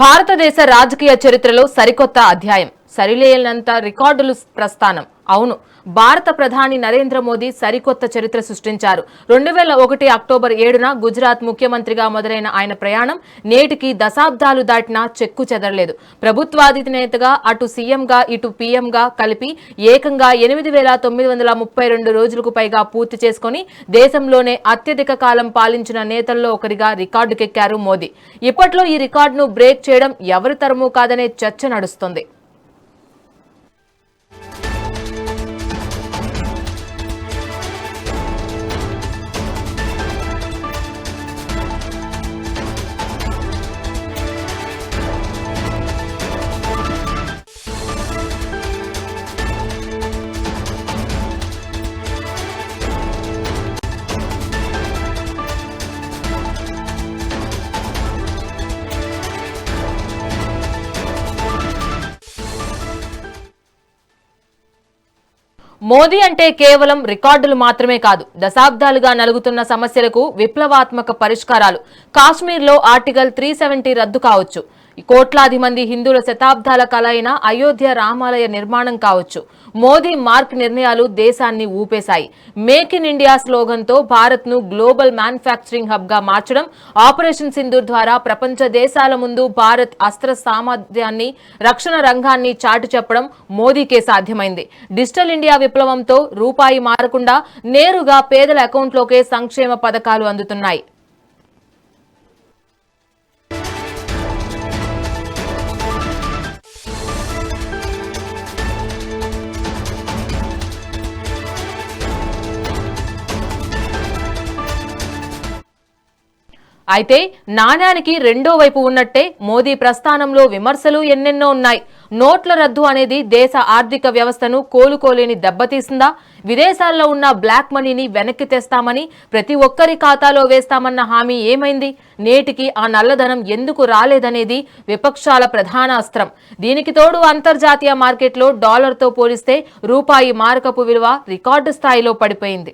భారతదేశ రాజకీయ చరిత్రలో సరికొత్త అధ్యాయం, సరిలేనంత రికార్డులు ప్రస్థానం. అవును, భారత ప్రధాని నరేంద్ర మోదీ సరికొత్త చరిత్ర సృష్టించారు. 2001 అక్టోబర్ 7న గుజరాత్ ముఖ్యమంత్రిగా మొదలైన ఆయన ప్రయాణం నేటికి దశాబ్దాలు దాటినా చెక్కు చెదరలేదు. ప్రభుత్వాధినేతగా అటు సీఎంగా ఇటు పీఎంగా కలిపి ఏకంగా 8,932 రోజులకు పైగా పూర్తి చేసుకుని దేశంలోనే అత్యధిక కాలం పాలించిన నేతల్లో ఒకరిగా రికార్డుకెక్కారు మోదీ. ఇప్పట్లో ఈ రికార్డును బ్రేక్ చేయడం ఎవరి తరమూ కాదనే చర్చ నడుస్తోంది. మోదీ అంటే కేవలం రికార్డులు మాత్రమే కాదు, దశాబ్దాలుగా నలుగుతున్న సమస్యలకు విప్లవాత్మక పరిష్కారాలు. కాశ్మీర్లో ఆర్టికల్ 370 రద్దు కావచ్చు, కోట్లాది మంది హిందువుల శతాబ్దాల కల అయిన అయోధ్య రామాలయ నిర్మాణం కావచ్చు. మోదీ మార్క్ నిర్ణయాలు దేశాన్ని ఊపేశాయి. మేక్ ఇన్ ఇండియా స్లోగన్తో భారత్ను గ్లోబల్ మ్యానుఫ్యాక్చరింగ్ హబ్గా మార్చడం, ఆపరేషన్ సింధూర్ ద్వారా ప్రపంచ దేశాల ముందు భారత్ అస్త్ర సామర్థ్యాన్ని, రక్షణ రంగాన్ని చాటు చెప్పడం మోదీకే సాధ్యమైంది. డిజిటల్ ఇండియా విప్లవంతో రూపాయి మారకుండా నేరుగా పేదల అకౌంట్లోకే సంక్షేమ పథకాలు అందుతున్నాయి. అయితే నాణ్యానికి రెండో వైపు ఉన్నట్టే మోదీ ప్రస్థానంలో విమర్శలు ఎన్నెన్నో ఉన్నాయి. నోట్ల రద్దు అనేది దేశ ఆర్థిక వ్యవస్థను కోలుకోలేని దెబ్బతీసిందా? విదేశాల్లో ఉన్న బ్లాక్ మనీని వెనక్కి తెస్తామని, ప్రతి ఒక్కరి ఖాతాలో వేస్తామన్న హామీ ఏమైంది? నేటికి ఆ నల్లధనం ఎందుకు రాలేదనేది విపక్షాల ప్రధాన అస్త్రం. దీనికి తోడు అంతర్జాతీయ మార్కెట్లో డాలర్తో పోలిస్తే రూపాయి మారకపు విలువ రికార్డు స్థాయిలో పడిపోయింది.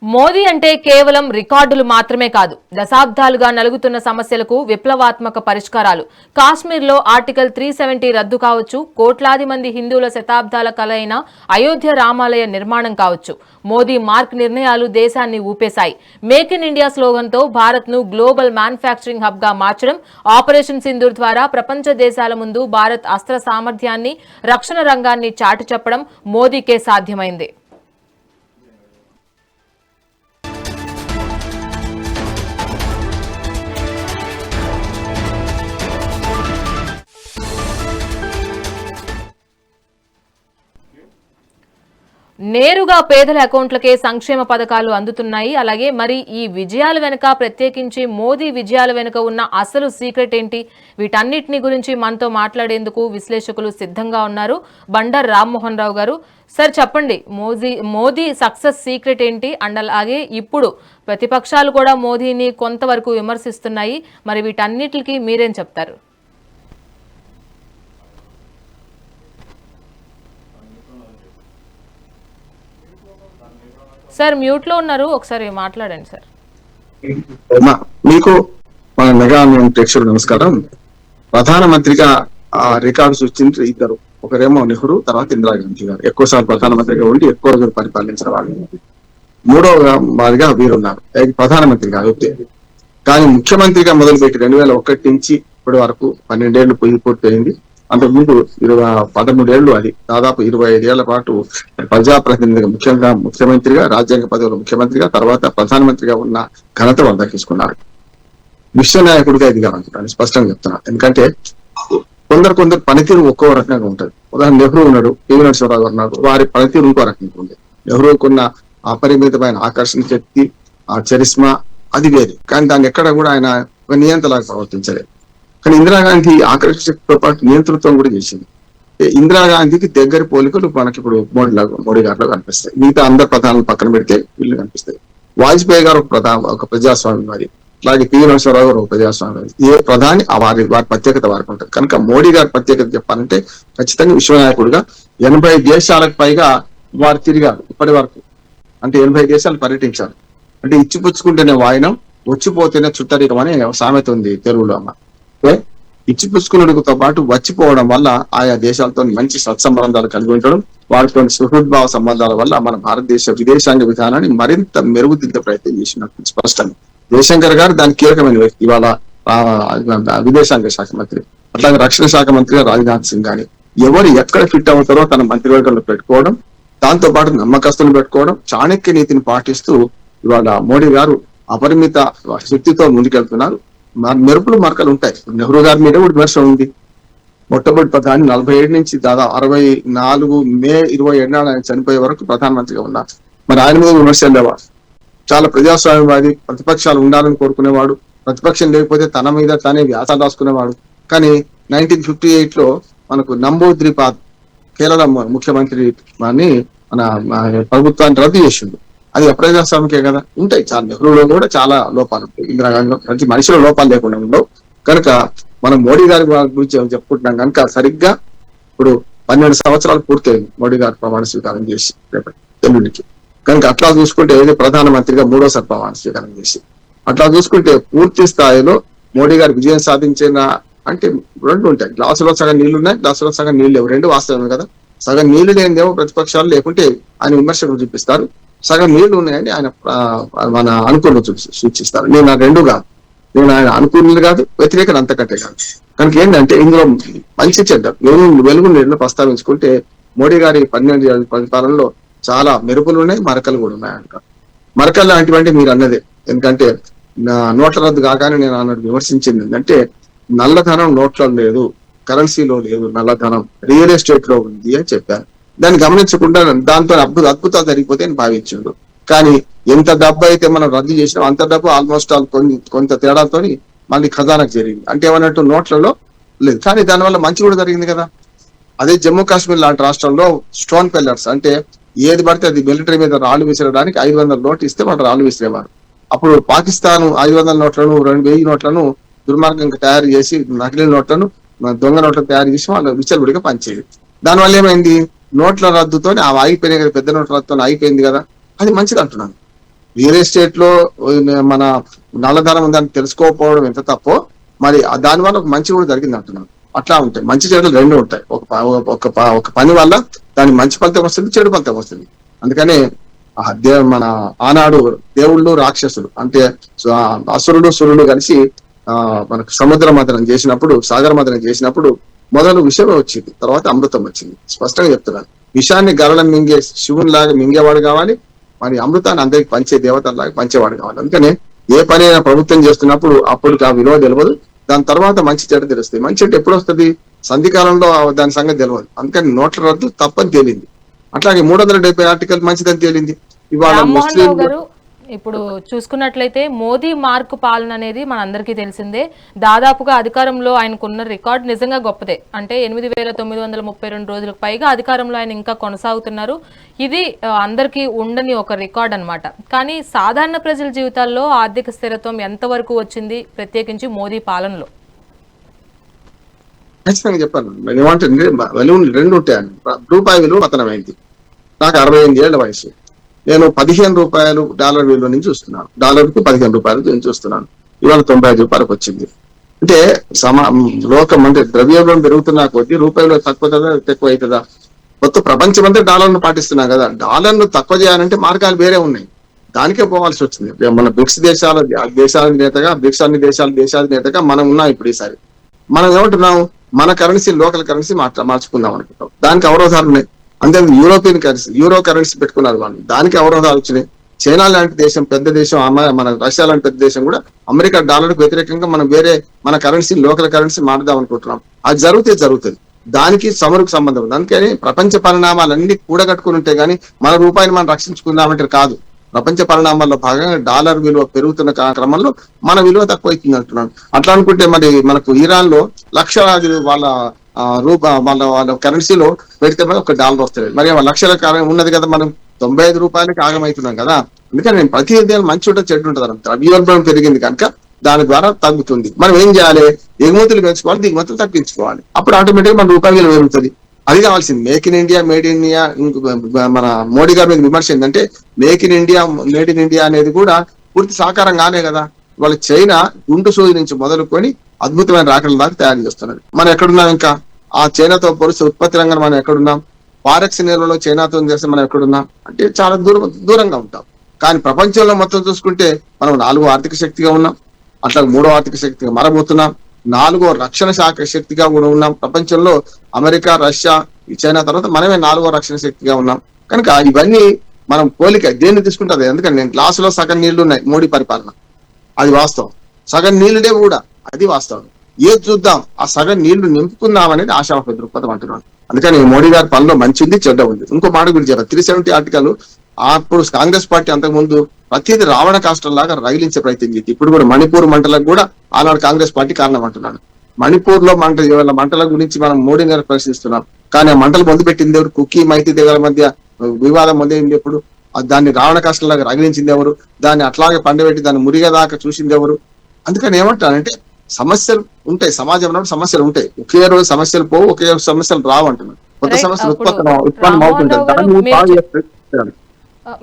మోదీ అంటే కేవలం రికార్డులు మాత్రమే కాదు, దశాబ్దాలుగా నలుగుతున్న సమస్యలకు విప్లవాత్మక పరిష్కారాలు. కాశ్మీర్లో ఆర్టికల్ 370 రద్దు కావచ్చు, కోట్లాది మంది హిందువుల శతాబ్దాల కల అయిన అయోధ్య రామాలయ నిర్మాణం కావచ్చు. మోదీ మార్క్ నిర్ణయాలు దేశాన్ని ఊపేశాయి. మేక్ ఇన్ ఇండియా స్లోగన్తో భారత్ను గ్లోబల్ మ్యానుఫ్యాక్చరింగ్ హబ్గా మార్చడం, ఆపరేషన్ సింధూర్ ద్వారా ప్రపంచ దేశాల ముందు భారత్ అస్త్ర సామర్థ్యాన్ని, రక్షణ రంగాన్ని చాటు చెప్పడం మోదీకే సాధ్యమైంది. నేరుగా పేదల అకౌంట్లకే సంక్షేమ పథకాలు అందుతున్నాయి. అలాగే మరి ఈ విజయాల వెనుక, ప్రత్యేకించి మోదీ విజయాల వెనుక ఉన్న అసలు సీక్రెట్ ఏంటి? వీటన్నిటిని గురించి మనతో మాట్లాడేందుకు విశ్లేషకులు సిద్ధంగా ఉన్నారు. బండారు రామ్మోహన్ రావు గారు, సార్ చెప్పండి, మోదీ సక్సెస్ సీక్రెట్ ఏంటి? అండ్ అలాగే ఇప్పుడు ప్రతిపక్షాలు కూడా మోదీని కొంతవరకు విమర్శిస్తున్నాయి. మరి వీటన్నిటికి మీరేం చెప్తారు? సార్ మ్యూట్ లో ఉన్నారు, ఒకసారి మాట్లాడండి సార్. మీకు మన మెగా ప్రేక్షకులు నమస్కారం. ప్రధానమంత్రిగా రికార్డు సృష్టించిన ఇద్దరు, ఒకరేమో నెహ్రూ, తర్వాత ఇందిరాగాంధీ గారు ఎక్కువసార్లు ప్రధానమంత్రిగా ఉండి ఎక్కువ రోజులు పరిపాలించిన వాళ్ళు. మూడవ వారిగా వీరున్నారు, ప్రధానమంత్రిగా అయితే. కానీ ముఖ్యమంత్రిగా మొదలుపెట్టి 2001 నుంచి ఇప్పటి వరకు 12 ఏళ్లు పూర్తయింది. అంతకుముందు 13 ఏళ్లు, అది దాదాపు 25 ఏళ్ల పాటు ప్రజాప్రతినిధిగా, ముఖ్యంగా ముఖ్యమంత్రిగా, రాజ్యాంగ పదవిలో ముఖ్యమంత్రిగా, తర్వాత ప్రధానమంత్రిగా ఉన్న ఘనత వాళ్ళు దక్కించుకున్నారు. విశ్వనాయకుడిగా ఎదిగారంటాను, స్పష్టంగా చెప్తున్నారు. ఎందుకంటే కొందరు పనితీరు ఒక్కో రకంగా ఉంటుంది. ఉదాహరణ నెహ్రూ ఉన్నాడు, పివి నరసింహరావు గారు ఉన్నారు, వారి పనితీరు ఇంకో రకంగా ఉంది. నెహ్రూకున్న అపరిమితమైన ఆకర్షణ శక్తి, ఆ చరిస్మా అది వేరు. కానీ దాన్ని ఎక్కడ కూడా ఆయన నియంత్రణలాగా ప్రవర్తించలేదు. కానీ ఇందిరాగాంధీ ఆకర్షక శక్తితో పాటు నియంతృత్వం కూడా చేసింది. ఇందిరాగాంధీకి దగ్గర పోలికలు మనకి ఇప్పుడు మోడీ గారిలో కనిపిస్తాయి. మిగతా అందరు ప్రధానులు పక్కన పెడితే వీళ్ళు కనిపిస్తాయి. వాజ్పేయి గారు ఒక ప్రజాస్వామ్యవాది, అలాగే పి నరసింహారావు గారు ఒక ప్రజాస్వామ్యవాది. ఏ ప్రధాని వారి ప్రత్యేకత వారికి ఉంటుంది. కనుక మోడీ గారి ప్రత్యేకత చెప్పాలంటే ఖచ్చితంగా విశ్వనాయకుడిగా 80 దేశాలకు పైగా వారు తిరిగారు ఇప్పటి వరకు. అంటే 80 దేశాలు పర్యటించారు. అంటే ఇచ్చిపుచ్చుకుంటేనే వాయనం, వచ్చిపోతేనే చుట్టరికం అనే సామెత ఉంది తెలుగులో అమ్మ. ఇచ్చిపుచ్చుకున్నతో పాటు వచ్చిపోవడం వల్ల ఆయా దేశాలతో మంచి సత్సంబంధాలు కలిగి ఉండడం, వాటితో సుహృద్భావ సంబంధాల వల్ల మన భారతదేశ విదేశాంగ విధానాన్ని మరింత మెరుగుదిద్దే ప్రయత్నం చేసినట్టు స్పష్టంగా. జయశంకర్ గారు దానికి కీలకమైన వ్యక్తి. ఇవాళ విదేశాంగ శాఖ మంత్రి, అట్లాగే రక్షణ శాఖ మంత్రిగా రాజ్నాథ్ సింగ్ కానీ ఎవరు ఎక్కడ ఫిట్ అవుతారో తన మంత్రివర్గంలో పెట్టుకోవడం, దాంతో పాటు నమ్మకస్తులు పెట్టుకోవడం, చాణక్య నీతిని పాటిస్తూ ఇవాళ మోడీ గారు అపరిమిత శక్తితో ముందుకెళ్తున్నారు. మెరుపులు మరకలు ఉంటాయి. నెహ్రూ గారి మీద కూడా విమర్శ ఉంది. మొట్టమొదటి ప్రధాని 47 నుంచి దాదాపు 64 మే 27 నాడు ఆయన చనిపోయే వరకు ప్రధానమంత్రిగా ఉన్నారు. మరి ఆయన మీద విమర్శలు లేవా? చాలా ప్రజాస్వామ్యవాది, ప్రతిపక్షాలు ఉండాలని కోరుకునేవాడు, ప్రతిపక్షం లేకపోతే తన మీద తానే వ్యాసాలు రాసుకునేవాడు. కానీ 1958లో మనకు నంబూద్రిపాద్ కేరళ ముఖ్యమంత్రి మన ప్రభుత్వాన్ని రద్దు చేసిండు. అది అప్రజాస్వామికే కదా. ఉంటాయి చాలా, నెహ్రూలో కూడా చాలా లోపాలు ఉంటాయి, ఇందిరాగాంధీలో ప్రతి మనిషిలో లోపాలు లేకుండా ఉండవు. కనుక మనం మోడీ గారి గురించి చెప్పుకుంటున్నాం కనుక సరిగ్గా ఇప్పుడు 12 సంవత్సరాలు పూర్తయింది మోడీ గారు ప్రమాణ స్వీకారం చేసి రేపటి ఎల్లుండికి. కనుక అట్లా చూసుకుంటే ఏదో ప్రధానమంత్రిగా 3వసారి ప్రమాణ స్వీకారం చేసి, అట్లా చూసుకుంటే పూర్తి స్థాయిలో మోడీ గారు విజయం సాధించిన అంటే రెండు ఉంటాయి. గ్లాసులో సగం నీళ్లు ఉన్నాయి, గ్లాసులో సగం నీళ్ళు లేవు, రెండు వాస్తవమే కదా. సగం నీళ్లు లేనిదేమో ప్రతిపక్షాలు, లేకుంటే ఆయన విమర్శకులు చూపిస్తారు. సగం నీళ్లు ఉన్నాయని ఆయన మన అనుకూలను సూచిస్తారు. నేను ఆ రెండు కాదు, నేను ఆయన అనుకూలు కాదు, వ్యతిరేకత అంతకంటే కాదు. కనుక ఏంటంటే ఇందులో మంచి చెడ్డ వెలుగు నీళ్ళు ప్రస్తావించుకుంటే మోడీ గారి 12 ఏళ్ల పరిపాలనలో చాలా మెరుపులు ఉన్నాయి, మరకలు కూడా ఉన్నాయంట. మరకలు లాంటివంటే మీరు అన్నదే. ఎందుకంటే నోట్ల రద్దు కాగానే నేను అన్నట్టు విమర్శించింది ఏంటంటే నల్లధనం నోట్లలో లేదు, కరెన్సీలో లేదు, నల్లధనం రియల్ ఎస్టేట్ లో ఉంది అని చెప్పాను. దాన్ని గమనించకుండా దాంతో అద్భుతాలు జరిగిపోతే అని భావించిండు. కానీ ఎంత డబ్బు అయితే మనం రద్దు చేసినాం అంత డబ్బు ఆల్మోస్ట్ కొంత తేడాతో మళ్ళీ ఖజానాకు జరిగింది. అంటే ఏమన్నట్టు నోట్లలో లేదు, కానీ దానివల్ల మంచి కూడా జరిగింది కదా. అదే జమ్మూ కాశ్మీర్ లాంటి రాష్ట్రంలో స్టోన్ పెల్లర్స్ అంటే ఏది పడితే అది మిలిటరీ మీద రాళ్లు విసిరడానికి 500 నోట్లు ఇస్తే వాళ్ళు రాళ్లు విసిరేవారు. అప్పుడు పాకిస్తాన్ 500 నోట్లను 2000 నోట్లను దుర్మార్గంగా తయారు చేసి నకిలీ నోట్లను దొంగ నోట్లను తయారు చేసి వాళ్ళు విచ్చలవిడిగా పనిచేయదు. దానివల్ల ఏమైంది? నోట్ల రద్దుతో ఆగిపోయినాయి కదా, పెద్ద నోట్ల రద్దుతో అయిపోయింది కదా. అది మంచిది అంటున్నాను. రియల్ ఎస్టేట్ లో మన నల్లధనం ఉందని తెలుసుకోకపోవడం ఎంత తప్పో, మరి దానివల్ల ఒక మంచి కూడా జరిగింది అంటున్నాను. అట్లా ఉంటాయి, మంచి చెడులు రెండు ఉంటాయి. ఒక పని వల్ల దాని మంచి ఫలితం వస్తుంది, చెడు ఫలితం వస్తుంది. అందుకనే మన ఆనాడు దేవుళ్ళు రాక్షసులు అంటే అసురుడు సురుడు కలిసి మనకు సముద్ర మథనం చేసినప్పుడు, సాగర మథనం చేసినప్పుడు మొదలు విషయం వచ్చింది, తర్వాత అమృతం వచ్చింది. స్పష్టంగా చెప్తున్నాను. విషాన్ని గరళం మింగే శివుని లాగా మింగేవాడు కావాలి, మరి అమృతాన్ని అందరికి పంచే దేవతలాగా పంచేవాడు కావాలి. అందుకనే ఏ పని అయినా ప్రభుత్వం చేస్తున్నప్పుడు అప్పుడు ఆ విలువ తెలియదు, దాని తర్వాత మంచి చెడ్డ తెలుస్తుంది. మంచి చెడ్డ ఎప్పుడు వస్తుంది? సంధికాలంలో దాని సంగతి తెలియదు. అందుకని నోట్ల రద్దు తప్పని తేలింది. అట్లాగే 370 ఆర్టికల్ మంచిదని తేలింది. ఇవాళ ముస్లిం ఇప్పుడు చూసుకున్నట్లయితే మోదీ మార్క్ పాలన అనేది మనందరికీ తెలిసిందే. దాదాపుగా అధికారంలో ఆయనకున్న రికార్డు నిజంగా గొప్పదే. అంటే 8932 రోజులకు పైగా అధికారంలో ఆయన ఇంకా కొనసాగుతున్నారు. ఇది అందరికీ ఉండని ఒక రికార్డ్ అన్నమాట. కానీ సాధారణ ప్రజల జీవితాల్లో ఆర్థిక స్థిరత్వం ఎంతవరకు వచ్చింది, ప్రత్యేకించి మోదీ పాలనలో? ఖచ్చితంగా చెప్పాను. ఏమంటుంది, రెండు ఉంటాయని. రూపాయి విలువ పతనమైంది. నాకు 68 ఏళ్ల వయసు. నేను 15 రూపాయలు డాలర్ విలువ నుంచి చూస్తున్నాను. డాలర్కు 15 రూపాయలు నేను చూస్తున్నాను. ఇవాళ 95 రూపాయలకు వచ్చింది. అంటే లోకం అంటే ద్రవ్యోల్బణం పెరుగుతున్నా కొద్దీ రూపాయలు తక్కువ అవుతుందా? మొత్తం ప్రపంచం అంతా డాలర్ను పాటిస్తున్నాం కదా. డాలర్ను తక్కువ చేయాలంటే మార్గాలు వేరే ఉన్నాయి. దానికే పోవాల్సి వచ్చింది. మన బ్రిక్స్ దేశాల నేతగా, బ్రిక్స్ అన్ని దేశాల నేతగా మనం ఉన్నాం. ఇప్పుడు ఈసారి మనం ఏమంటున్నాం, మన కరెన్సీ లోకల్ కరెన్సీ మార్చుకుందాం అనుకుంటాం. దానికి అవరోధాలు ఉన్నాయి. అంతే యూరోపియన్ కరెన్సీ, యూరో కరెన్సీ పెట్టుకున్నారు వాళ్ళు, దానికి అవరోధాలు వచ్చినాయి. చైనా లాంటి దేశం, పెద్ద దేశం, మన రష్యా లాంటి పెద్ద దేశం కూడా అమెరికా డాలర్కు వ్యతిరేకంగా మనం వేరే మన కరెన్సీ, లోకల్ కరెన్సీ మారుదాం అనుకుంటున్నాం. అది జరుగుతుంది. దానికి సమరుకు సంబంధం ఉంది. అందుకని ప్రపంచ పరిణామాలన్నీ కూడగట్టుకుని ఉంటాయి కానీ మన రూపాయిని మనం రక్షించుకుందామంటే కాదు. ప్రపంచ పరిణామాల్లో భాగంగా డాలర్ విలువ పెరుగుతున్న క్రమంలో మన విలువ తక్కువ అవుతుంది అంటున్నాను. అట్లా అనుకుంటే మరి మనకు ఇరాన్ లో లక్షలాది వాళ్ళ వాళ్ళ కరెన్సీలో పెడితే మరి $1 వస్తుంది. మరి లక్షల ఉన్నది కదా, మనం $95 ఆగమవుతున్నాం కదా. అందుకని నేను ప్రతి మంచి ఉంటుంది చెడు ఉంటుంది అంట. ద్రవ్యోల్బణం పెరిగింది కనుక దాని ద్వారా తగ్గుతుంది. మనం ఏం చేయాలి? ఎగుమతులు పెంచుకోవాలి, దిగుమతులు తగ్గించుకోవాలి. అప్పుడు ఆటోమేటిక్ మన రూపాయి విలువ పెరుగుతుంది. అది కావాల్సింది. Make in India, made in India. మన మోడీ గారి మీద విమర్శ ఏంటంటే make in India, made in India అనేది కూడా పూర్తి సాకారం కానే కదా. వాళ్ళ చైనా గుండు సూది నుంచి మొదలుకొని అద్భుతమైన రాకెట్ల దాకా తయారు చేస్తున్నారు. మనం ఎక్కడున్నాం? ఇంకా ఆ చైనాతో పోలిస్తే ఉత్పత్తి రంగంలో మనం ఎక్కడున్నాం? ఫారెక్స్ నిల్వలో చైనాతో చేస్తే మనం ఎక్కడున్నాం అంటే చాలా దూరంగా ఉంటాం. కానీ ప్రపంచంలో మొత్తం చూసుకుంటే మనం 4వ ఆర్థిక శక్తిగా ఉన్నాం, అట్లా 3వ ఆర్థిక శక్తిగా మారబోతున్నాం, 4వ రక్షణ శాఖ శక్తిగా కూడా ఉన్నాం. ప్రపంచంలో అమెరికా, రష్యా, చైనా తర్వాత మనమే 4వ రక్షణ శక్తిగా ఉన్నాం. కనుక ఇవన్నీ మనం పోలిక దేన్ని తీసుకుంటుంది. ఎందుకంటే నేను గ్లాసులో సగం నీళ్లు ఉన్నాయి మోడీ పరిపాలన, అది వాస్తవం. సగం నీళ్లుడే కూడా, అది వాస్తవం. ఏది చూద్దాం, ఆ సగం నీళ్లు నింపుకుందాం అనేది ఆశావాహ దృక్పథం అంటున్నాను. అందుకని మోడీ గారి పనిలో మంచి ఉంది, చెడ్డ ఉంది. ఇంకో మాట గురించి చెప్పారు, 370 ఆర్టికల్. అప్పుడు కాంగ్రెస్ పార్టీ అంతకుముందు ప్రతిదీ రావణ కాష్టంలాగా రగిలించే ప్రయత్నం చేసి ఇప్పుడు కూడా మణిపూర్ మంటలకు కూడా ఆనాడు కాంగ్రెస్ పార్టీ కారణం అంటున్నాను. మణిపూర్ లో మంటల గురించి మనం మోడీ గారు ప్రశ్నిస్తున్నాం. కానీ ఆ మంటలు మొదలుపెట్టింది ఎవరు? కుకీ మైతీ దగ్గర మధ్య వివాదం మొదలైంది ఎప్పుడు? దాన్ని రావణ కాష్టంలాగా రగిలించింది ఎవరు? దాన్ని అట్లాగే పండబెట్టి దాన్ని మురిగేదాకా చూసింది ఎవరు? అందుకని ఏమంటానంటే సమస్యలు ఉంటాయి, సమాజంలో సమస్యలు ఉంటాయి. ఒకే రోజు సమస్యలు పోవు, ఒకే రోజు సమస్యలు రావు అంటున్నాను. కొత్త సమస్యలు ఉత్పన్నం అవుతుంటాయి. దాన్ని బాగా చేస్తారు.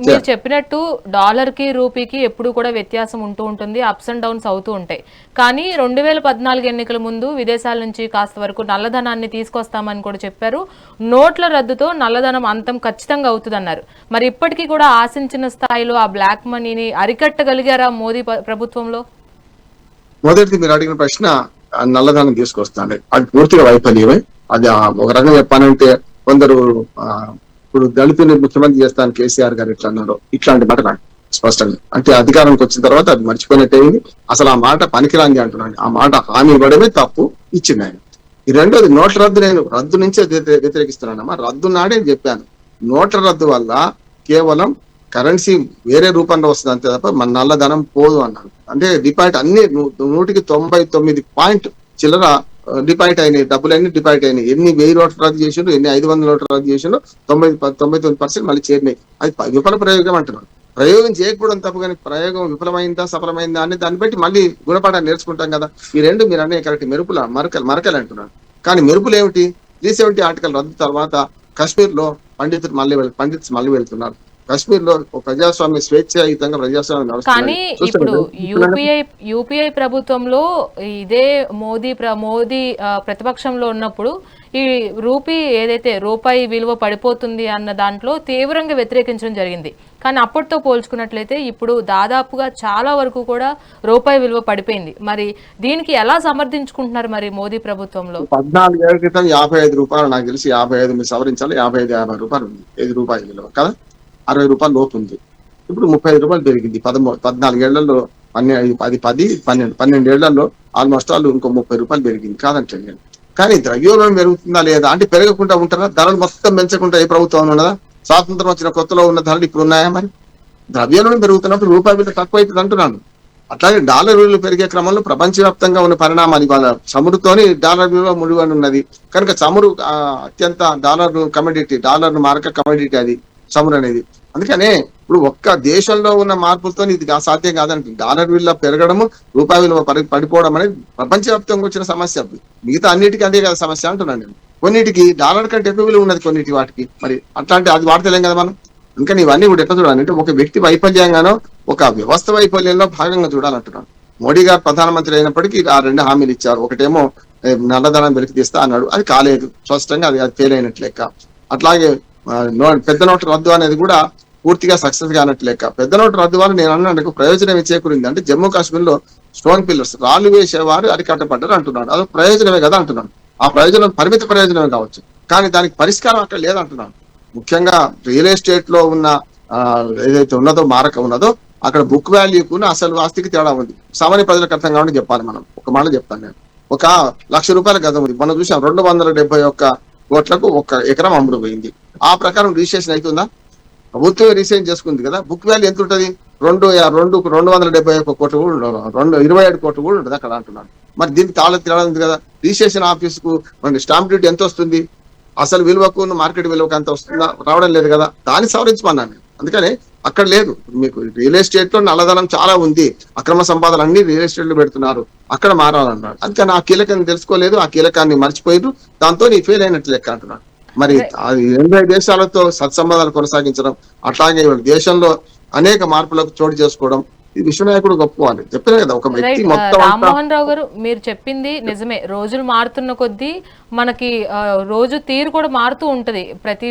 మీరు చెప్పినట్టు డాలర్ కి రూపీకి ఎప్పుడు కూడా వ్యత్యాసం ఉంటూ ఉంటుంది, అప్స్ అండ్ డౌన్స్ అవుతూ ఉంటాయి. కానీ 2014 ఎన్నికల ముందు విదేశాల నుంచి కాస్త వరకు నల్లధనాన్ని తీసుకొస్తామని కూడా చెప్పారు. నోట్ల రద్దుతో నల్లధనం అంతం ఖచ్చితంగా అవుతుందన్నారు. మరి ఇప్పటికీ కూడా ఆశించిన స్థాయిలో ఆ బ్లాక్ మనీని అరికట్టగలిగారా మోదీ ప్రభుత్వంలో? మొదటిది మీరు అడిగిన ప్రశ్న, నల్లధనం తీసుకొస్తాను, అది పూర్తిగా వైఫల్యమే. అది ఒక రకంగా చెప్పానంటే కొందరు ఇప్పుడు దళితుని ముఖ్యమంత్రి చేస్తాను కేసీఆర్ గారు ఎట్లా అన్నారో ఇట్లాంటి మాట నాకు స్పష్టంగా. అంటే అధికారంకి వచ్చిన తర్వాత అది మర్చిపోయినట్టయింది. అసలు ఆ మాట పనికిరాంది అంటున్నాను. ఆ మాట హామీ ఇవ్వడమే తప్పు, ఇచ్చింది ఆయన. ఈ రెండోది నోట్ల రద్దు. నేను రద్దు నుంచే వ్యతిరేకిస్తున్నానమ్మా. రద్దు నాడే చెప్పాను, నోట్ల రద్దు వల్ల కేవలం కరెన్సీ వేరే రూపంలో వస్తుంది అంతే తప్ప మన నల్లధనం పోదు అన్నాను. అంటే డిపాజిట్ అన్ని 199 చిల్లర డిపాజిట్ అయినాయి, డబ్బులన్నీ డిపాజిట్ అయినాయి. ఎన్ని 1000 నోట్లు రద్దు చేసిండు, ఎన్ని 500 నోట్లు రద్దు చేసిండు, 99% మళ్ళీ చేరినాయి. అది విఫల ప్రయోగం అంటున్నాను. ప్రయోగం చేయకపోవడం తప్పు, కానీ ప్రయోగం విఫలమైందా సఫలమైందా అని దాన్ని బట్టి మళ్ళీ గుణపాఠాన్ని నేర్చుకుంటాం కదా. ఈ రెండు మీరు అనే కరెక్ట్, మెరుపుల మరకలు అంటున్నాను. కానీ మెరుపులు ఏమిటి? 370 ఆర్టికల్ రద్దు తర్వాత కాశ్మీర్ లో పండితులు మళ్ళీ వెళ్తున్నారు. కాశ్మీర్ లో ప్రజాస్వామ్య స్వేచ్ఛాయుతంగా ప్రజాస్వామ్యం. కానీ ఇప్పుడు యూపీఐ ప్రభుత్వంలో ఇదే మోదీ ప్రతిపక్షంలో ఉన్నప్పుడు ఈ రూపాయి విలువ పడిపోతుంది అన్న దాంట్లో తీవ్రంగా వ్యతిరేకించడం జరిగింది. కానీ అప్పటితో పోల్చుకున్నట్లయితే ఇప్పుడు దాదాపుగా చాలా వరకు కూడా రూపాయి విలువ పడిపోయింది. మరి దీనికి ఎలా సమర్థించుకుంటున్నారు మరి మోదీ ప్రభుత్వంలో? 14 ఏళ్ల క్రితం ₹55, నాకు తెలిసి 55 మీరు సవరించాలి, 50 రూపాయలు ఉంది ₹5 విలువ కదా, ₹60 లోపు ఉంది. ఇప్పుడు ₹35 పెరిగింది. 14 ఏళ్లలో 12 ఏళ్లలో ఆల్మోస్ట్ ఆల్ ఇంకో ₹30 పెరిగింది కాదంటే నేను. కానీ ద్రవ్యోల్బణం పెరుగుతుందా లేదా అంటే పెరగకుండా ఉంటారా? ధరలు మొత్తం పెంచకుండా ఏ ప్రభుత్వం ఉన్నదా? స్వాతంత్రం వచ్చిన కొత్తలో ఉన్న ధరలు ఇప్పుడు ఉన్నాయా? మరి ద్రవ్యోల్బణం పెరుగుతున్నప్పుడు రూపాయి విలువ తక్కువ అవుతుంది అంటున్నాను. అట్లాగే డాలర్ విలువ పెరిగే క్రమంలో ప్రపంచవ్యాప్తంగా ఉన్న పరిణామాలు, ఇవాళ చమురుతోని డాలర్ విలువ ముడివని ఉన్నది కనుక చమురు అత్యంత డాలర్ మార్క కమోడిటీ అది చమురు అనేది. అందుకనే ఇప్పుడు ఒక్క దేశంలో ఉన్న మార్పులతో ఇది సాధ్యం కాదంటే డాలర్ విలువ పెరగడము, రూపాయి విలువ పడిపోవడం అనేది ప్రపంచవ్యాప్తంగా వచ్చిన సమస్య. మిగతా అన్నిటికీ అదే కదా సమస్య అంటున్నాను నేను. కొన్నిటికి డాలర్ కంటే ఎక్కువ విలువ ఉన్నది కొన్నిటి వాటికి. మరి అట్లాంటి అది వాడతలేం కదా మనం. ఇంకా ఇవన్నీ కూడా ఎట్లా చూడాలంటే ఒక వ్యక్తి వైఫల్యంగానో ఒక వ్యవస్థ వైఫల్యంలో భాగంగా చూడాలంటున్నాను. మోడీ గారు ప్రధానమంత్రి అయినప్పటికీ ఆ 2 హామీలు ఇచ్చారు. ఒకటేమో నల్లధనం వెలికి తీస్తా అన్నాడు, అది కాలేదు స్పష్టంగా, అది ఫెయిల్ అయినట్లు లెక్క. అట్లాగే పెద్ద నోట్ల రద్దు అనేది కూడా పూర్తిగా సక్సెస్ కానట్టు లెక్క. పెద్ద నోట్ల రద్దు వల్ల నేను అన్నకు ప్రయోజనం చేకూరింది అంటే జమ్మూ కాశ్మీర్ లో స్టోన్ పిల్లర్స్ రాళ్ళు వేసేవారు అరికట్టబడ్డారు అంటున్నాడు. అది ప్రయోజనమే కదా అంటున్నాను. ఆ ప్రయోజనం పరిమిత ప్రయోజనమే కావచ్చు, కానీ దానికి పరిష్కారం అక్కడ లేదంటున్నాను. ముఖ్యంగా రియల్ ఎస్టేట్ లో ఉన్న ఏదైతే ఉన్నదో మారక ఉన్నదో అక్కడ బుక్ వాల్యూకు అసలు ఆస్తికి తేడా ఉంది. సామాన్య ప్రజలకు అర్థం కావాలని చెప్పాలి. మనం ఒక మాట చెప్తాను నేను. ఒక ₹1,00,000 గజం ఉంది, మనం చూసాం 271 కోట్లకు 1 ఎకరం అమ్ముడు పోయింది. ఆ ప్రకారం రిజిస్ట్రేషన్ అవుతుందా? ప్రభుత్వం రీసైన్ చేసుకుంది కదా. బుక్ వాల్యూ ఎంత ఉంటుంది? 271 కోట్లు కూడా ఉండదు, 27 కోట్లు కూడా ఉండదు అక్కడ అంటున్నాను. మరి దీనికి తేడా ఉంది కదా. రిజిస్ట్రేషన్ ఆఫీస్ కు స్టాంప్ డ్యూటీ ఎంత వస్తుంది? అసలు విలువకు మార్కెట్ విలువకు ఎంత వస్తుందా? రావడం లేదు కదా. దాన్ని సవరించమన్నాను నేను. అందుకని అక్కడ లేదు. మీకు రియల్ ఎస్టేట్ లో నల్లధనం చాలా ఉంది, అక్రమ సంపాదన అన్ని రియల్ ఎస్టేట్ లో పెడుతున్నారు, అక్కడ మారాలన్నాడు. అందుకని ఆ కీలకాన్ని తెలుసుకోలేదు, ఆ కీలకాన్ని మర్చిపోయారు, దాంతో నీ ఫెయిల్ అయినట్లు లెక్క అంటున్నాడు. మరి 80 దేశాలతో సత్సంబంధాలు కొనసాగించడం, అట్లాగే దేశంలో అనేక మార్పులకు చోటు చేసుకోవడం, ఈ విశ్వనాయకుడు గొప్పవాలి. చెప్పిన కదా, ఒక వ్యక్తి మొత్తం రామ్మోహన్ రావు గారు మీరు చెప్పింది నిజమే. రోజులు మారుతున్న కొద్దీ మనకి రోజు తీరు కూడా మారుతూ ఉంటది. ప్రతి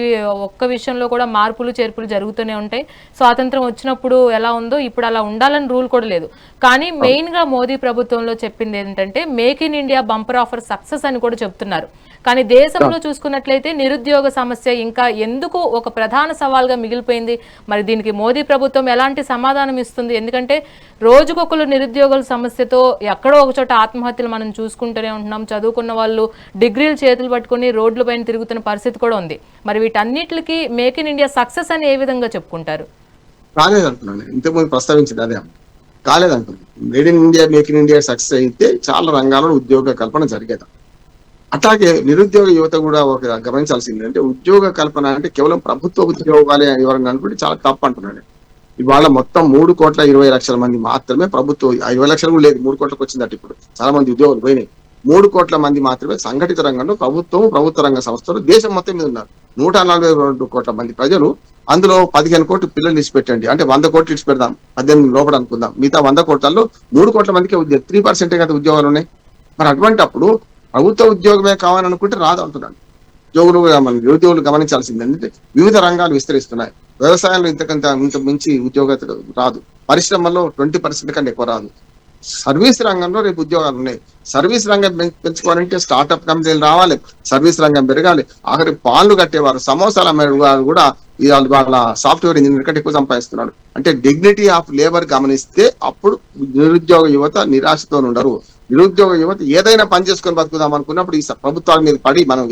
ఒక్క విషయంలో కూడా మార్పులు చేర్పులు జరుగుతూనే ఉంటాయి. స్వాతంత్రం వచ్చినప్పుడు ఎలా ఉందో ఇప్పుడు అలా ఉండాలని రూల్ కూడా లేదు. కానీ మెయిన్ గా మోదీ ప్రభుత్వంలో చెప్పింది ఏంటంటే make in India bumper offer success అని కూడా చెప్తున్నారు. కానీ దేశంలో చూసుకున్నట్లయితే నిరుద్యోగ సమస్య ఇంకా ఎందుకు ఒక ప్రధాన సవాల్గా మిగిలిపోయింది. మరి దీనికి మోదీ ప్రభుత్వం ఎలాంటి సమాధానం ఇస్తుంది? ఎందుకంటే రోజుకొకరు నిరుద్యోగుల సమస్యతో ఎక్కడో ఒక చోట ఆత్మహత్యలు మనం చూసుకుంటూనే ఉంటున్నాం. చదువుకున్న వాళ్ళు డిగ్రీలు చేతులు పట్టుకుని రోడ్ల పైన తిరుగుతున్న పరిస్థితి కూడా ఉంది. మరి వీటన్నిటికీ మేక్ ఇన్ ఇండియా సక్సెస్ అని ఏ విధంగా చెప్పుకుంటారు? కాలేదంటున్నాను. ఇంతకుముందు ప్రస్తావించింది అదే, కాలేదంటున్నాను. Made in India, make in India success అయితే చాలా రంగాల్లో ఉద్యోగ కల్పన జరిగేది. అట్లాగే నిరుద్యోగ యువత కూడా ఒక గమనించాల్సింది అంటే, ఉద్యోగ కల్పన అంటే కేవలం ప్రభుత్వ ఉద్యోగాలే ఎవరైనా అనుకుంటే చాలా తప్పు అంటున్నాడు. ఇవాళ మొత్తం 3,20,00,000 మంది మాత్రమే ప్రభుత్వ, 20 లక్షలు కూడా లేదు, 3 కోట్లకు వచ్చిందట. ఇప్పుడు చాలా మంది ఉద్యోగులు పోయినాయి. 3 కోట్ల మంది మాత్రమే సంఘటిత రంగంలో ప్రభుత్వ రంగ సంస్థలు దేశం మొత్తం మీద ఉన్నారు. 142 కోట్ల మంది ప్రజలు, అందులో 15 కోట్లు పిల్లలు ఇచ్చిపెట్టండి, అంటే 100 కోట్లు ఇచ్చి పెడదాం, 18 లోపల అనుకుందాం. మిగతా 100 కోట్లలో 3 కోట్ల మందికి 3% కదా ఉద్యోగాలు ఉన్నాయి. మరి అటువంటిప్పుడు ప్రభుత్వ ఉద్యోగమే కావాలనుకుంటే రాదు అంటున్నాను. నిరుద్యోగులు గమనించాల్సింది ఏంటంటే, వివిధ రంగాలు విస్తరిస్తున్నాయి. వ్యవసాయంలో ఇంత మించి ఉద్యోగ రాదు. పరిశ్రమల్లో 20% కన్నా ఎక్కువ రాదు. సర్వీస్ రంగంలో రేపు ఉద్యోగాలు ఉన్నాయి. సర్వీస్ రంగం పెంచుకోవాలంటే స్టార్ట్అప్ కంపెనీలు రావాలి, సర్వీస్ రంగం పెరగాలి. ఆఖరి పాన్లు కట్టేవారు, సమోసాల అమ్మేవారు కూడా వాళ్ళ సాఫ్ట్వేర్ ఇంజనీర్ కంటే ఎక్కువ సంపాదిస్తున్నాడు. అంటే డిగ్నిటీ ఆఫ్ లేబర్ గమనిస్తే అప్పుడు నిరుద్యోగ యువత నిరాశతో ఉండరు. నిరుద్యోగ యువత ఏదైనా పని చేసుకొని బతుకుదాం అనుకున్నప్పుడు ఈ ప్రభుత్వాల మీద పడి మనం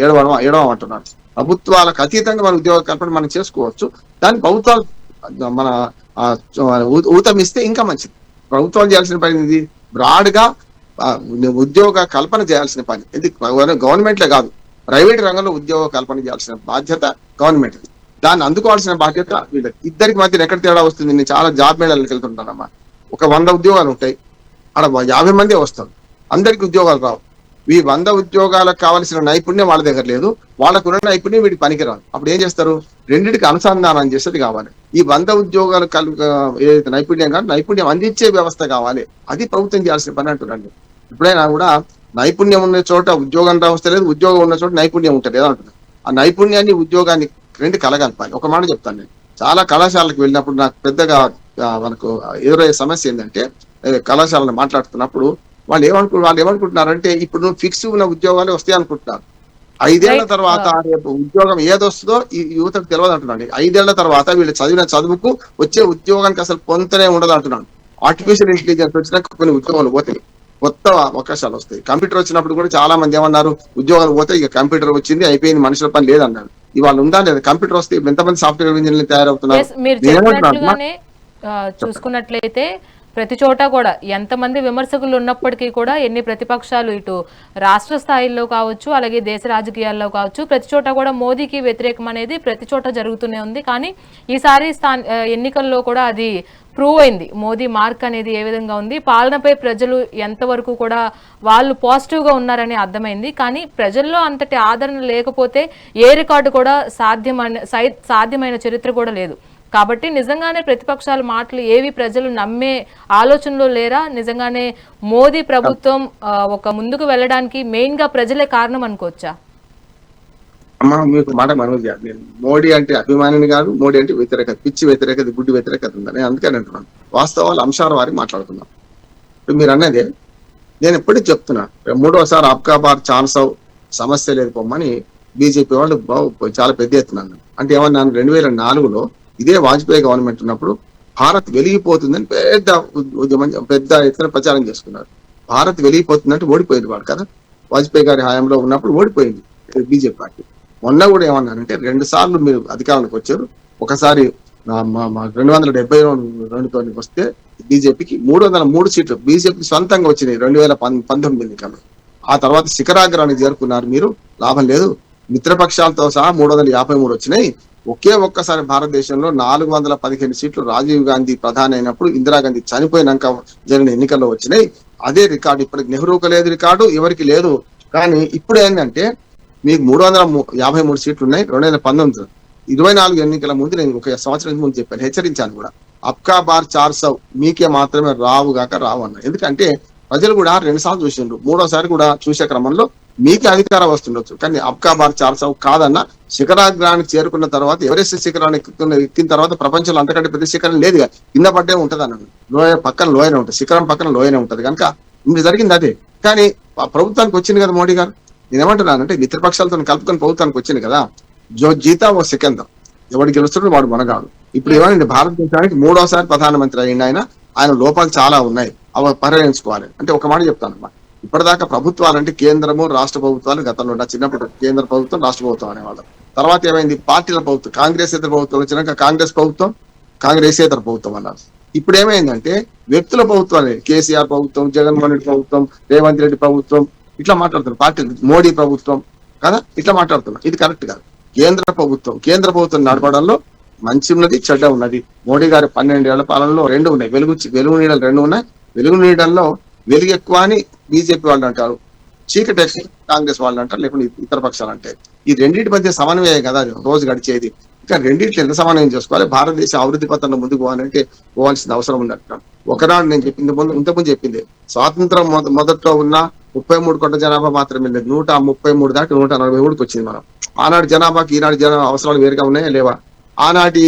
ఏడవం అంటున్నాడు. ప్రభుత్వాలకు అతీతంగా మన ఉద్యోగ కల్పన మనం చేసుకోవచ్చు. దాన్ని ప్రభుత్వాలు మన ఊతమిస్తే ఇంకా మంచిది. ప్రభుత్వాలు చేయాల్సిన పని ఇది బ్రాడ్ గా ఉద్యోగ కల్పన చేయాల్సిన పని ఇది గవర్నమెంట్లే కాదు, ప్రైవేట్ రంగంలో ఉద్యోగ కల్పన చేయాల్సిన బాధ్యత గవర్నమెంట్. దాన్ని అందుకోవాల్సిన బాధ్యత వీళ్ళకి. ఇద్దరికి మధ్య ఎక్కడ తేడా వస్తుంది? నేను చాలా జాబ్ మేళాలకు వెళ్తుంటానమ్మా. ఒక 100 ఉద్యోగాలు ఉంటాయి, అక్కడ 50 మందే వస్తారు, అందరికి ఉద్యోగాలు రావు. ఈ 100 ఉద్యోగాలకు కావాల్సిన నైపుణ్యం వాళ్ళ దగ్గర లేదు, వాళ్ళకున్న నైపుణ్యం వీడికి పనికిరాదు. అప్పుడు ఏం చేస్తారు? రెండింటికి అనుసంధానం చేసేది కావాలి. ఈ 100 ఉద్యోగాలు ఏదైతే నైపుణ్యం కాదు, నైపుణ్యం అందించే వ్యవస్థ కావాలి. అది ప్రభుత్వం చేయాల్సిన పని అంటున్నాను. ఎప్పుడైనా కూడా నైపుణ్యం ఉన్న చోట ఉద్యోగం రావస్తలేదు, ఉద్యోగం ఉన్న చోట నైపుణ్యం ఉంటుంది ఏదో అంటున్నాను. ఆ నైపుణ్యాన్ని ఉద్యోగాన్ని రెండు కలగలపాలి. ఒక మాట చెప్తాను, నేను చాలా కళాశాలకు వెళ్ళినప్పుడు నాకు పెద్దగా మనకు ఎదురయ్యే సమస్య ఏంటంటే, కళాశాలను మాట్లాడుతున్నప్పుడు వాళ్ళు ఏమనుకుంటున్నారంటే, ఇప్పుడు నువ్వు ఫిక్స్ ఉన్న ఉద్యోగాలు వస్తాయి అనుకుంటున్నారు. 5 ఏళ్ల తర్వాత రేపు ఉద్యోగం ఏదొస్తుందో ఈ యువతకు తెలియదు అంటున్నాను. 5 ఏళ్ల తర్వాత వీళ్ళు చదివిన చదువుకు వచ్చే ఉద్యోగానికి అసలు పొంతనే ఉండదు అంటున్నాను. ఆర్టిఫిషియల్ ఇంటెలిజెన్స్ వచ్చినాక కొన్ని ఉద్యోగాలు పోతాయి, కొత్త అవకాశాలు వస్తాయి. కంప్యూటర్ వచ్చినప్పుడు కూడా చాలా మంది ఏమన్నారు, ఉద్యోగాలు పోతే ఇక కంప్యూటర్ వచ్చింది అయిపోయింది, మనుషుల పని లేదన్నారు. ఇవాళ ఉందా లేదా? కంప్యూటర్ వస్తే ఎంతమంది సాఫ్ట్వేర్ ఇంజనీర్లు తయారవుతున్నారు? చూసుకున్నట్లయితే ప్రతి చోట కూడా ఎంతమంది విమర్శకులు ఉన్నప్పటికీ కూడా, ఎన్ని ప్రతిపక్షాలు ఇటు రాష్ట్ర స్థాయిలో కావచ్చు, అలాగే దేశ రాజకీయాల్లో కావచ్చు, ప్రతి చోట కూడా మోదీకి వ్యతిరేకం అనేది ప్రతి చోట జరుగుతూనే ఉంది. కానీ ఈసారి ఎన్నికల్లో కూడా అది ప్రూవ్ అయింది. మోదీ మార్క్ అనేది ఏ విధంగా ఉంది, పాలనపై ప్రజలు ఎంతవరకు కూడా వాళ్ళు పాజిటివ్గా ఉన్నారని అర్థమైంది. కానీ ప్రజల్లో అంతటి ఆదరణ లేకపోతే ఏ రికార్డు కూడా సాధ్యమైన చరిత్ర కూడా లేదు. కాబట్టి నిజంగానే ప్రతిపక్షాల మాటలు ఏవి ప్రజలు నమ్మే ఆలోచనలో లేరా? నిజంగానే మోదీ ప్రభుత్వం ఒక ముందుకు వెళ్ళడానికి మెయిన్ గా ప్రజలే కారణం అనుకోవచ్చా? అమ్మా మీకు మాట మనవి చేయాలి. నేను మోడీ అంటే అభిమానిని కాదు, మోడీ అంటే వ్యతిరేకత, పిచ్చి వ్యతిరేకత, గుడ్డి వ్యతిరేకత ఉందని అందుకని అంటున్నాను. వాస్తవాలు అంశాల వారికి మాట్లాడుతున్నాం. ఇప్పుడు మీరు అన్నదే నేను ఎప్పటికీ చెప్తున్నా, 3వసారి అబ్కా బార్ ఛాన్స్ సమస్య లేదు పొమ్మని బీజేపీ వాళ్ళు చాలా పెద్ద ఎత్తున. అంటే ఏమన్నాను, 2004లో ఇదే వాజ్పేయి గవర్నమెంట్ ఉన్నప్పుడు భారత్ వెలిగిపోతుందని పెద్ద ఉద్యమం, పెద్ద ఎత్తున ప్రచారం చేసుకున్నారు. భారత్ వెలిగిపోతుందంటే ఓడిపోయింది వాడు కదా, వాజ్పేయి గారి హయాంలో ఉన్నప్పుడు ఓడిపోయింది బీజేపీ పార్టీ. మొన్న కూడా ఏమన్నారంటే, 2 సార్లు మీరు అధికారంలోకి వచ్చారు, ఒకసారి మా 272 తోని వస్తే బీజేపీకి 303 సీట్లు బీజేపీ సొంతంగా వచ్చినాయి 2019 ఎన్నికల్లో. ఆ తర్వాత శిఖరాగ్రానికి చేరుకున్నారు మీరు, లాభం లేదు. మిత్రపక్షాలతో సహా 353 వచ్చినాయి. ఒక్కసారి భారతదేశంలో 415 సీట్లు రాజీవ్ గాంధీ ప్రధాని అయినప్పుడు, ఇందిరాగాంధీ చనిపోయినాక జరిగిన ఎన్నికల్లో వచ్చినాయి. అదే రికార్డు ఇప్పటికి నెహ్రూకి లేదు రికార్డు, ఎవరికి లేదు. కానీ ఇప్పుడు ఏంటంటే మీకు 353 సీట్లు ఉన్నాయి 2019. 24 ఎన్నికల ముందు నేను ఒక సంవత్సరం ముందు చెప్పాను, హెచ్చరించాను కూడా. అబ్కా బార్ 400 మీకే మాత్రమే రావుగాక రావు అన్న. ఎందుకంటే ప్రజలు కూడా 2 సార్లు చూసిండ్రు, 3వసారి కూడా చూసే క్రమంలో మీకే అధికారం వస్తుండొచ్చు, కానీ అబ్కా బార్ 400 కాదన్న. శిఖరాగ్రానికి చేరుకున్న తర్వాత, ఎవరెస్ట్ శిఖరాన్ని ఎక్కిన తర్వాత ప్రపంచంలో అంతకంటే పెద్ద శిఖరం లేదు, కింద పడ్డే ఉంటది అన్న. లోయ పక్కన లోయనే ఉంటుంది, శిఖరం పక్కన లోయనే ఉంటది. కనుక ఇప్పుడు జరిగింది అదే. కానీ ప్రభుత్వానికి వచ్చింది కదా మోడీ గారు. నేనేమంటున్నానంటే మిత్రపక్షాలతో కలుపుకొని ప్రభుత్వానికి వచ్చింది కదా, జో జీతా ఓ సికందర్, ఎవడు గెలుస్తాడో వాడు మనగాడు. ఇప్పుడు ఏమైంది, భారతదేశానికి 3వసారి ప్రధానమంత్రి అయ్యింది ఆయన లోపాలు చాలా ఉన్నాయి, అవి పరిగణించుకోవాలి. అంటే ఒక మాట చెప్తానమ్మా, ఇప్పటిదాకా ప్రభుత్వాలు అంటే కేంద్రము రాష్ట్ర ప్రభుత్వాలు గతంలో ఉన్న చిన్నప్పుడు కేంద్ర ప్రభుత్వం రాష్ట్ర ప్రభుత్వం అనేవాళ్ళు. తర్వాత ఏమైంది, పార్టీల ప్రభుత్వం, కాంగ్రెసేతర ప్రభుత్వం వచ్చినాక కాంగ్రెస్ ప్రభుత్వం కాంగ్రెసేతర ప్రభుత్వం అన్నారు. ఇప్పుడు ఏమైందంటే వ్యక్తుల ప్రభుత్వాలే, కేసీఆర్ ప్రభుత్వం, జగన్మోహన్ రెడ్డి ప్రభుత్వం, రేవంత్ రెడ్డి ప్రభుత్వం, ఇట్లా మాట్లాడుతున్నారు. పార్టీలు, మోడీ ప్రభుత్వం కదా, ఇట్లా మాట్లాడుతున్నారు. ఇది కరెక్ట్ కాదు. కేంద్ర ప్రభుత్వం నడపడంలో మంచి ఉన్నది, చెడ్డ ఉన్నది. మోడీ గారి 12 ఏళ్ల పాలనలో 2 ఉన్నాయి, వెలుగు నీడలు 2 ఉన్నాయి. వెలుగు నీడల్లో వెలుగు ఎక్కువ అని బీజేపీ వాళ్ళు అంటారు, చీకటి ఎక్కువ కాంగ్రెస్ వాళ్ళు అంటారు, లేకుంటే ఇతర పక్షాలు అంటే. ఈ రెండింటి మధ్య సమన్వయం కదా రోజు గడిచేది. ఇంకా రెండింటిని ఎంత సమన్వయం చేసుకోవాలి, భారతదేశ అభివృద్ధి పథంలో ముందుకు పోవాలంటే పోవాల్సిన అవసరం ఉంది అంటున్నాను. ఒకనాడు నేను చెప్పింది ఇంతకుముందు చెప్పింది, స్వాతంత్రం మొదట్లో ఉన్న 33 కోట్ల జనాభా మాత్రమే లేదు, 133 దాటి 143కి వచ్చింది. మనం ఆనాటి జనాభాకి ఈనాటి జనాభా అవసరాలు వేరుగా ఉన్నాయా లేవా? ఆనాటి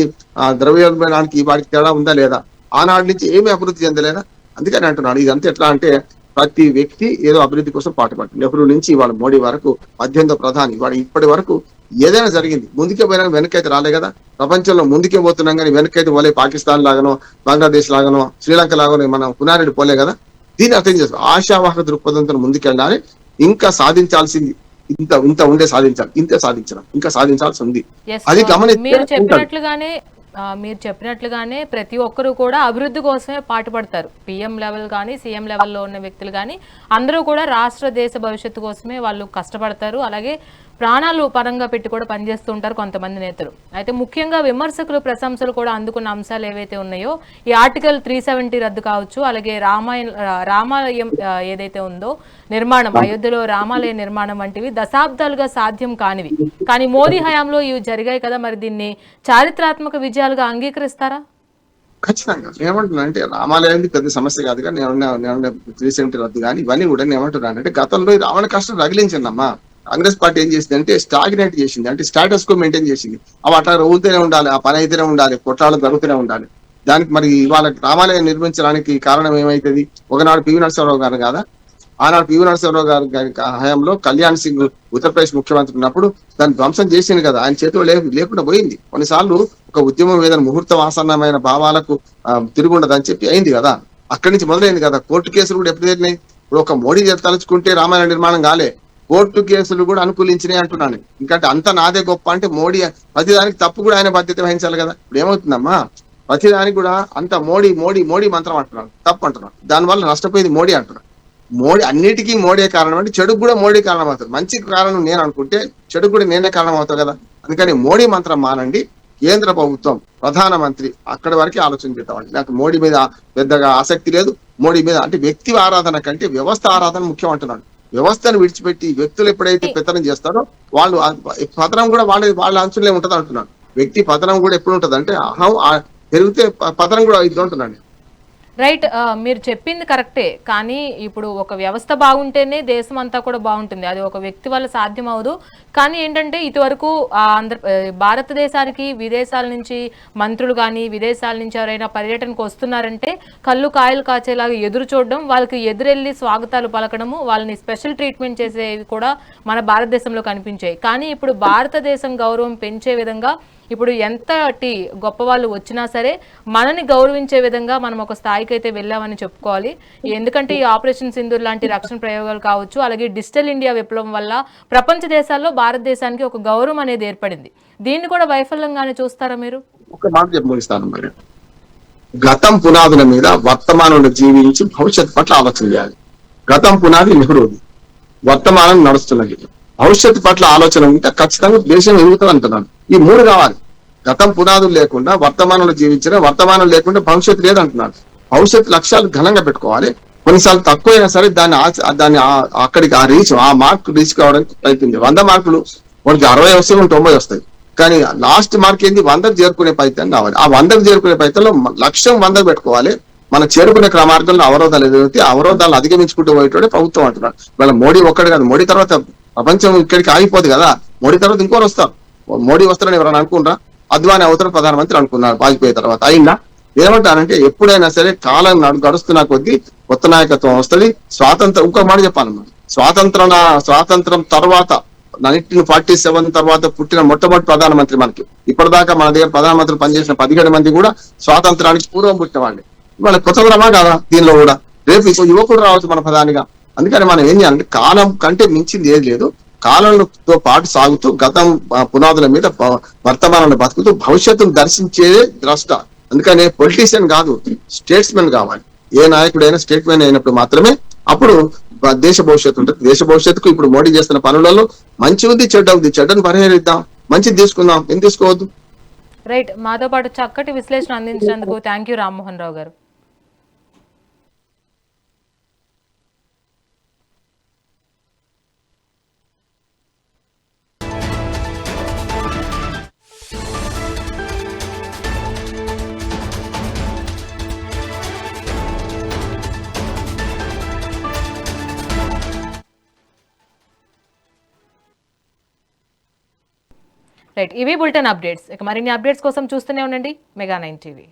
ద్రవ్యోల్బణానికి ఈ వాటికి తేడా ఉందా లేదా? ఆనాటి నుంచి ఏమి అభివృద్ధి చెందలేదా? అందుకని అంటున్నాను, ఇదంతా ఎట్లా అంటే ప్రతి వ్యక్తి ఏదో అభివృద్ధి కోసం పాటుపడుతుంది. నెహ్రూ నుంచి ఇవాళ మోడీ వరకు, 18వ ప్రధాని ఇవాళ ఇప్పటి వరకు ఏదైనా జరిగింది. ముందుకే పోయినా వెనకైతే రాలే కదా. ప్రపంచంలో ముందుకే పోతున్నాం కానీ వెనకైతే పోలే. పాకిస్తాన్ లాగానో, బంగ్లాదేశ్ లాగానో, శ్రీలంక లాగానో మనం పునారెడ్డి పోలే కదా. దీన్ని అర్థం చేసుకో, ఆశావాహక దృక్పథంతో ముందుకెళ్ళాలి. ఇంకా సాధించాల్సింది ఇంత ఉండే సాధించాలి, ఇంతే సాధించడం, ఇంకా సాధించాల్సి ఉంది. అది మీరు చెప్పినట్లుగానే ప్రతి ఒక్కరూ కూడా అభివృద్ధి కోసమే పాటుపడతారు. పిఎం లెవెల్ కానీ సీఎం లెవెల్లో ఉన్న వ్యక్తులు కానీ అందరూ కూడా రాష్ట్ర దేశ భవిష్యత్తు కోసమే వాళ్ళు కష్టపడతారు. అలాగే ప్రాణాలు పరంగా పెట్టి కూడా పనిచేస్తూ ఉంటారు కొంతమంది నేతలు. అయితే ముఖ్యంగా విమర్శకులు ప్రశంసలు కూడా అందుకున్న అంశాలు ఏవైతే ఉన్నాయో, ఈ ఆర్టికల్ 370 రద్దు కావచ్చు, అలాగే రామాలయం ఏదైతే ఉందో నిర్మాణం, అయోధ్యలో రామాలయ నిర్మాణం వంటివి దశాబ్దాలుగా సాధ్యం కానివి, కానీ మోదీ హయాంలో ఇవి జరిగాయి కదా. మరి దీన్ని చారిత్రాత్మక విజయాలుగా అంగీకరిస్తారా? ఖచ్చితంగా. ఏమంటున్నా అంటే రామాలయానికి పెద్ద సమస్య కాదు, కానీ నేను 370 రద్దు కానీ ఇవన్నీ కూడా ఏమంటున్నాను అంటే, గతంలో రావణ కష్టం రగిలించిందమ్మా. కాంగ్రెస్ పార్టీ ఏం చేసింది అంటే స్టాగ్నేట్ చేసింది, అంటే స్టాటస్ కో మెయింటైన్ చేసింది. అవి అట్లా రోజుతూనే ఉండాలి, ఆ పని అయితేనే ఉండాలి, కొట్లాడలు జరుగుతూనే ఉండాలి. దానికి మరి ఇవాళ రామాలయం నిర్మించడానికి కారణం ఏమైతుంది? ఒకనాడు పివి నరసింహారావు గారు కాదా, ఆనాడు పివి నరసింహారావు గారి హయాంలో కళ్యాణ్ సింగ్ ఉత్తరప్రదేశ్ ముఖ్యమంత్రి ఉన్నప్పుడు దాన్ని ధ్వంసం చేసింది కదా, ఆయన చేతిలో లేకుండా పోయింది. కొన్నిసార్లు ఒక ఉద్యమం ఏదైనా ముహూర్త వాసన్నమైన భావాలకు తిరుగుండదని చెప్పి అయింది కదా, అక్కడి నుంచి మొదలైంది కదా. కోర్టు కేసులు కూడా ఎప్పుడు జరిగినాయి? ఇప్పుడు ఒక మోడీ తలుచుకుంటే రామాలయ నిర్మాణం కాలే, కోర్టు కేసులు కూడా అనుకూలించినాయి అంటున్నాను. ఇంకంటే అంత నాదే గొప్ప అంటే మోడీ ప్రతిదానికి తప్పు కూడా ఆయన బాధ్యత వహించాలి కదా. ఇప్పుడు ఏమవుతుందమ్మా, ప్రతిదానికి కూడా అంత మోడీ మోడీ మోడీ మంత్రం అంటున్నాడు, తప్పు అంటున్నాడు. దానివల్ల నష్టపోయింది మోడీ అంటున్నాడు. మోడీ అన్నిటికీ మోడీ కారణం అంటే చెడుకు కూడా మోడీ కారణం అవుతుంది. మంచికి కారణం నేను అనుకుంటే చెడుకు కూడా నేనే కారణం అవుతాను కదా. అందుకని మోడీ మంత్రం మానండి, కేంద్ర ప్రభుత్వం ప్రధానమంత్రి అక్కడి వరకే ఆలోచన చేద్దామండి. నాకు మోడీ మీద పెద్దగా ఆసక్తి లేదు. మోడీ మీద అంటే వ్యక్తి ఆరాధన కంటే వ్యవస్థ ఆరాధన ముఖ్యం అంటున్నాడు. వ్యవస్థను విడిచిపెట్టి వ్యక్తులు ఎప్పుడైతే పెత్తనం చేస్తారో వాళ్ళు పతనం కూడా వాళ్ళ అంచులే ఉంటది అంటున్నాడు. వ్యక్తి పతనం కూడా ఎప్పుడు ఉంటది అంటే అహం పెరిగితే పతనం కూడా ఇది అంటున్నాడు. రైట్, మీరు చెప్పింది కరెక్టే. కానీ ఇప్పుడు ఒక వ్యవస్థ బాగుంటేనే దేశం అంతా కూడా బాగుంటుంది. అది ఒక వ్యక్తి వల్ల సాధ్యం అవదు. కానీ ఏంటంటే ఇటువరకు భారతదేశానికి విదేశాల నుంచి మంత్రులు కానీ విదేశాల నుంచి ఎవరైనా పర్యటనకు వస్తున్నారంటే కళ్ళు కాయలు కాచేలాగా ఎదురు చూడడం, వాళ్ళకి ఎదురెళ్ళి స్వాగతాలు పలకడము, వాళ్ళని స్పెషల్ ట్రీట్మెంట్ చేసేవి కూడా మన భారతదేశంలో కనిపించాయి. కానీ ఇప్పుడు భారతదేశం గౌరవం పెంచే విధంగా ఇప్పుడు ఎంతటి గొప్ప వాళ్ళు వచ్చినా సరే మనని గౌరవించే విధంగా మనం ఒక స్థాయికి అయితే వెళ్ళామని చెప్పుకోవాలి. ఎందుకంటే ఈ ఆపరేషన్ సింధూర్ లాంటి రక్షణ ప్రయోగాలు కావచ్చు, అలాగే డిజిటల్ ఇండియా విప్లవం వల్ల ప్రపంచ దేశాల్లో భారతదేశానికి ఒక గౌరవం అనేది ఏర్పడింది. దీన్ని కూడా వైఫల్యంగానే చూస్తారా మీరు? ఒక మాట చెప్పి ముగిస్తాను మరి. గతం పునాదుల మీద వర్తమానంలో జీవించి భవిష్యత్తు పట్ల ఆలోచన చేయాలి. గతం పునాది నెహ్రూది, వర్తమానం నడుస్తున్నది. భవిష్యత్తు పట్ల ఆలోచన ఉంటే ఖచ్చితంగా దేశం ఎదుగుతుంది అంటున్నాను. ఈ మూడు కావాలి. గతం పునాదులు లేకుండా వర్తమానంలో జీవించిన, వర్తమానం లేకుండా భవిష్యత్తు లేదంటున్నాను. భవిష్యత్తు లక్ష్యాలు ఘనంగా పెట్టుకోవాలి. కొన్నిసార్లు తక్కువైనా సరే దాన్ని అక్కడికి ఆ మార్క్ రీచ్ కావడానికి ప్రయత్నింది. 100 మార్కులు మనకి 60 వస్తాయి, 90 వస్తాయి. కానీ లాస్ట్ మార్క్ ఏంది, 100కు చేరుకునే ప్రయత్నం కావాలి. ఆ 100కు చేరుకునే ప్రయత్నంలో లక్ష్యం 100 పెట్టుకోవాలి. మనం చేరుకునే మార్గంలో అవరోధాలు ఎదురైతే అవరోధాలు అధిగమించుకుంటూ పోయేటోడే ప్రభుత్వం అంటున్నాడు. ఇవాళ మోడీ ఒక్కడు కాదు, మోడీ తర్వాత ప్రపంచం ఇక్కడికి ఆగిపోదు కదా. మోడీ తర్వాత ఇంకోరు వస్తారు. మోడీ వస్తారని ఎవరైనా అనుకున్నారా? అద్వానీ అవుతారు ప్రధానమంత్రి అనుకున్నారు వాజ్పేయి తర్వాత. అయిందా? ఏమంటారంటే ఎప్పుడైనా సరే కాలం గడుస్తున్న కొద్దీ కొత్త నాయకత్వం వస్తుంది. స్వాతంత్రం, ఇంకో మాట చెప్పాలన్నమాట, స్వాతంత్రం తర్వాత 1947 తర్వాత పుట్టిన మొట్టమొదటి ప్రధానమంత్రి మనకి. ఇప్పటిదాకా మన దగ్గర ప్రధానమంత్రి పనిచేసిన 17 మంది కూడా స్వాతంత్రానికి పూర్వం పుట్టిన వాళ్ళే. ఇవాళ కొత్తదనమా కదా దీనిలో కూడా. రేపు ఇంకో యువకుడు రావచ్చు మన ప్రధానిగా. అందుకని మనం ఏం చేయాలంటే కాలం కంటే మించింది ఏది లేదు. కాలంతో పాటు సాగుతూ గతం పునాదుల మీద వర్తమానాన్ని బతుకుతూ భవిష్యత్తును దర్శించేదే ద్రష్ట. అందుకనే పొలిటీషియన్ కాదు, స్టేట్స్మెన్ కావాలి. ఏ నాయకుడైనా స్టేట్మెన్ అయినప్పుడు మాత్రమే అప్పుడు దేశ భవిష్యత్తు ఉంటుంది. దేశ భవిష్యత్తుకు ఇప్పుడు మోడీ చేస్తున్న పనులలో మంచి ఉంది, చెడ్డ ఉంది. చెడ్డను పరిహరిద్దాం, మంచిది తీసుకుందాం, ఏం తీసుకోవద్దు. రైట్, మాతో పాటు చక్కటి విశ్లేషణ అందించినందుకు థ్యాంక్ యూ రామ్మోహన్ రావు గారు. రైట్, ఇవి బులెటిన్ అప్డేట్స్. ఇక మరిన్ని అప్డేట్స్ కోసం చూస్తూనే ఉండండి మెగా 9 టీవీ.